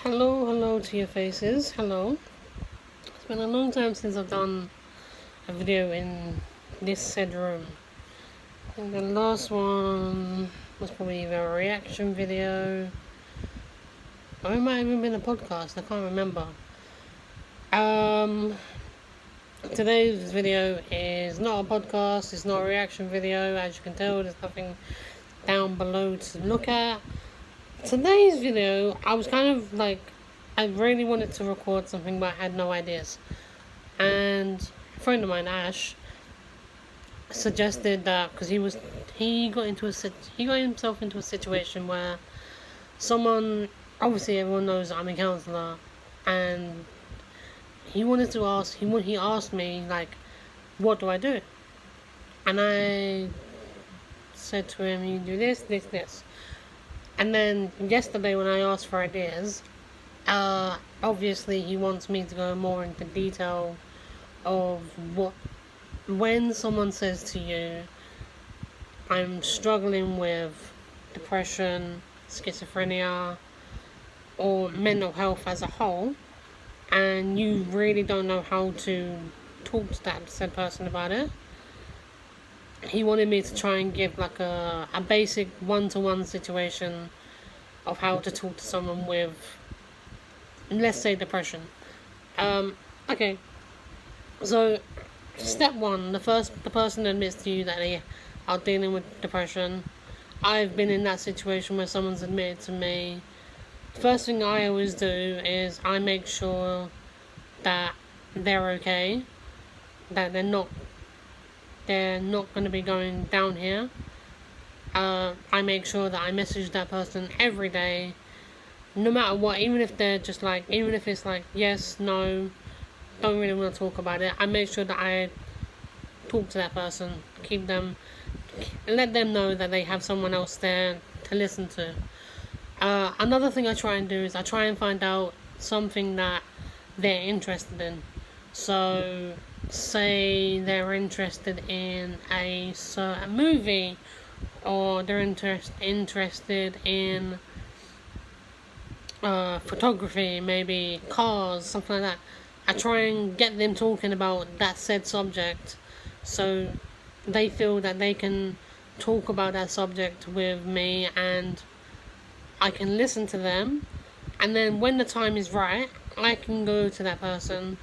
Hello to your faces. Hello. It's been a long time since I've done a video in this said room. I think the last one was probably either a reaction video or it might have even been a podcast. I can't remember. Um, Today's video is not a podcast. It's not a reaction video. As you can tell, there's nothing down below to look at. Today's video, I was kind of like, I really wanted to record something, but I had no ideas. And a friend of mine, Ash, suggested that because he got himself into a situation where someone, obviously everyone knows I'm a counsellor, and he asked me like, what do I do? And I said to him, you do this. And then yesterday when I asked for ideas, obviously he wants me to go more into detail of when someone says to you, I'm struggling with depression, schizophrenia, or mental health as a whole, and you really don't know how to talk to that said person about it. He wanted me to try and give like a basic one-to-one situation of how to talk to someone with, let's say, depression. Okay, so step one, the person admits to you that they are dealing with depression. I've been in that situation where someone's admitted to me. The first thing I always do is I make sure that they're okay, that they're not going to be going down here. I make sure that I message that person every day, no matter what, even if it's like yes, no, don't really want to talk about it. I make sure that I talk to that person, let them know that they have someone else there to listen to. Another thing I try and do is I try and find out something that they're interested in. So, say they're interested in a certain movie, or they're interested in photography, maybe cars, something like that. I try and get them talking about that said subject, so they feel that they can talk about that subject with me and I can listen to them, and then when the time is right, I can go to that person.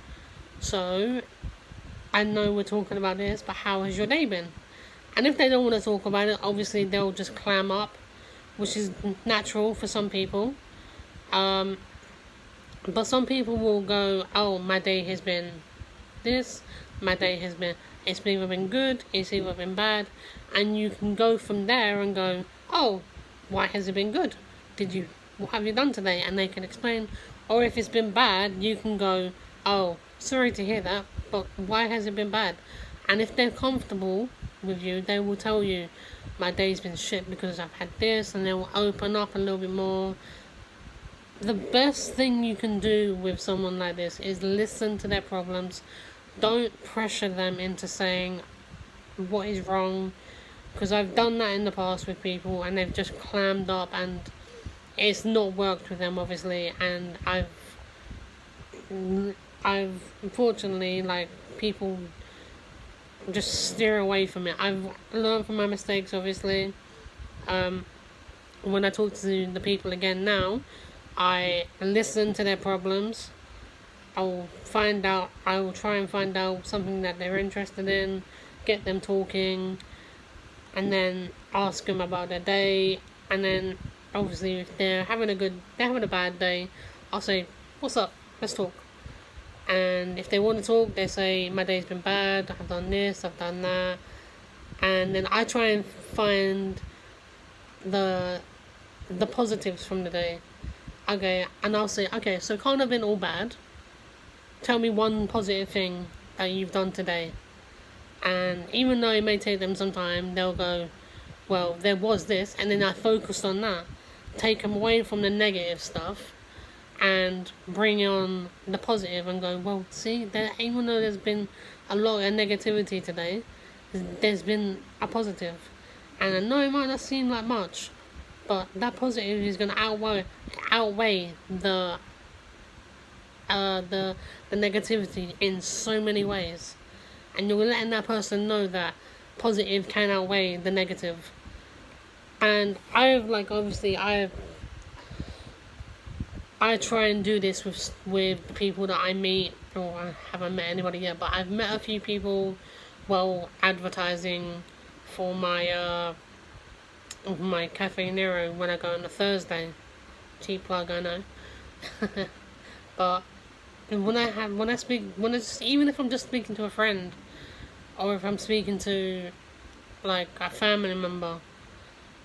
So, I know we're talking about this, but how has your day been? And if they don't want to talk about it, obviously they'll just clam up, which is natural for some people. But some people will go, oh, my day has been this, it's either been good, it's either been bad, and you can go from there and go, oh, why has it been good? What have you done today? And they can explain. Or if it's been bad, you can go, oh, sorry to hear that, but why has it been bad? And if they're comfortable with you, they will tell you, my day's been shit because I've had this, and they will open up a little bit more. The best thing you can do with someone like this is listen to their problems. Don't pressure them into saying what is wrong, because I've done that in the past with people and they've just clammed up and it's not worked with them, obviously, and I've unfortunately, like, people just steer away from it. I've learned from my mistakes, obviously. When I talk to the people again now, I listen to their problems. I will try and find out something that they're interested in, get them talking, and then ask them about their day. And then, obviously, if they're having a bad day, I'll say, what's up? Let's talk. And if they want to talk, they say, my day's been bad, I've done this, I've done that. And then I try and find the positives from the day. Okay, and I'll say, okay, so it can't have been all bad. Tell me one positive thing that you've done today. And even though it may take them some time, they'll go, well, there was this, and then I focused on that. Take them away from the negative stuff and bring on the positive and go, well, see, even though there's been a lot of negativity today, there's been a positive. And I know it might not seem like much, but that positive is going to outweigh the the negativity in so many ways, and you're letting that person know that positive can outweigh the negative. And I've like obviously I try and do this with people that I meet, or I haven't met anybody yet, but I've met a few people while advertising for my Cafe Nero when I go on a Thursday. Cheap plug, I know. But when I speak, even if I'm just speaking to a friend, or if I'm speaking to like a family member,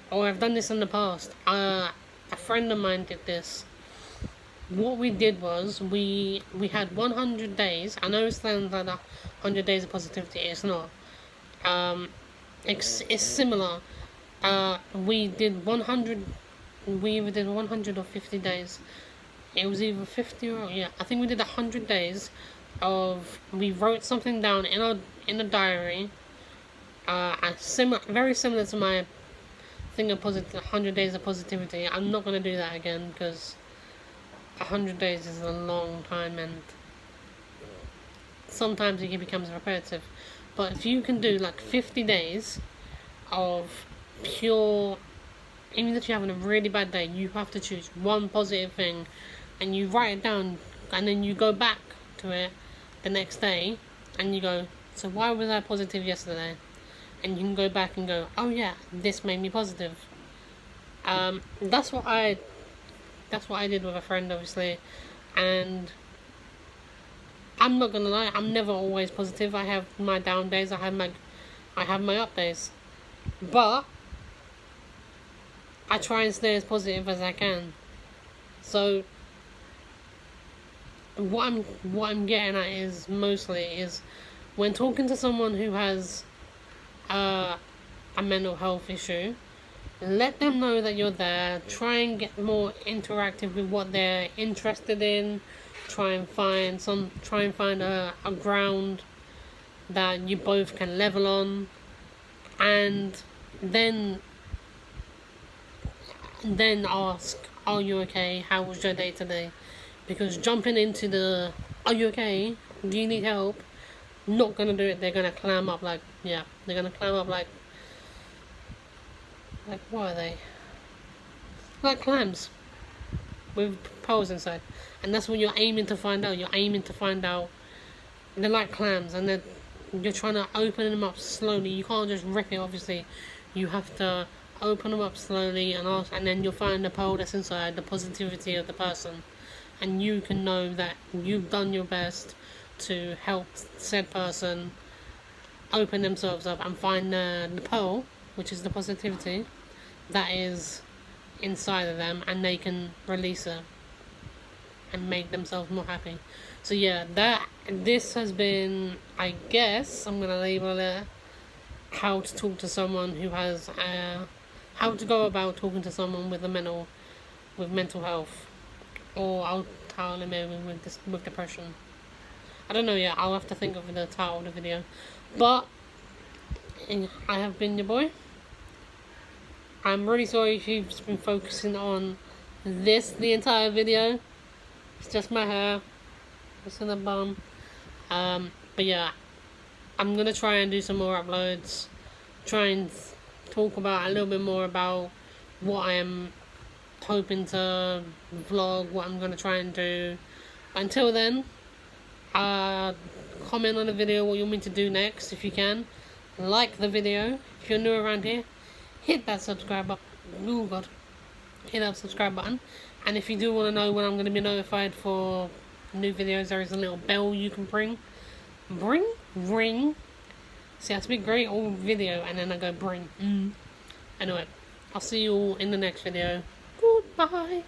or I've done this in the past. A friend of mine did this. What we did was we had 100 days. I know it sounds like 100 days of positivity. It's not. It's similar. We did 100. We either did 100 or 50 days. It was either 50 or yeah. I think we did 100 days of we wrote something down in a diary. Very similar to my thing of 100 days of positivity. I'm not gonna do that again because 100 days is a long time, and sometimes it becomes repetitive. But if you can do like 50 days of pure, even if you're having a really bad day, you have to choose one positive thing, and you write it down, and then you go back to it the next day, and you go, so why was I positive yesterday? And you can go back and go, oh yeah, this made me positive. That's what I did with a friend, obviously, and I'm not gonna lie, I'm never always positive. I have my down days, I have my up days, but I try and stay as positive as I can. So what I'm getting at is mostly when talking to someone who has a mental health issue, let them know that you're there. Try and get more interactive with what they're interested in. Try and find a ground that you both can level on, and then ask, are you okay? How was your day today? Because jumping into the, are you okay? Do you need help? Not gonna do it. They're gonna clam up like, yeah, they're gonna clam up like what are they? Like clams with pearls inside. And that's what you're aiming to find out. They're like clams, and you're trying to open them up slowly. You can't just rip it, obviously. You have to open them up slowly and then you'll find the pearl that's inside, the positivity of the person. And you can know that you've done your best to help said person open themselves up and find the pearl, which is the positivity that is inside of them, and they can release it and make themselves more happy. So yeah, this has been, I guess I'm gonna label it how to talk to someone who has how to go about talking to someone with mental health, or I'll title it maybe with depression. I don't know yet. I'll have to think of the title of the video. But I have been your boy. I'm really sorry if you've been focusing on this the entire video. It's just my hair. It's in the bum. But yeah, I'm gonna try and do some more uploads. Try and talk about a little bit more about what I am hoping to vlog, what I'm gonna try and do. Until then, comment on the video what you want me to do next if you can. Like the video. If you're new around here, hit that subscribe button. Oh god. Hit that subscribe button. And if you do want to know when I'm going to be notified for new videos, there is a little bell you can ring. See, I speak great all video and then I go bring. Anyway, I'll see you all in the next video. Goodbye.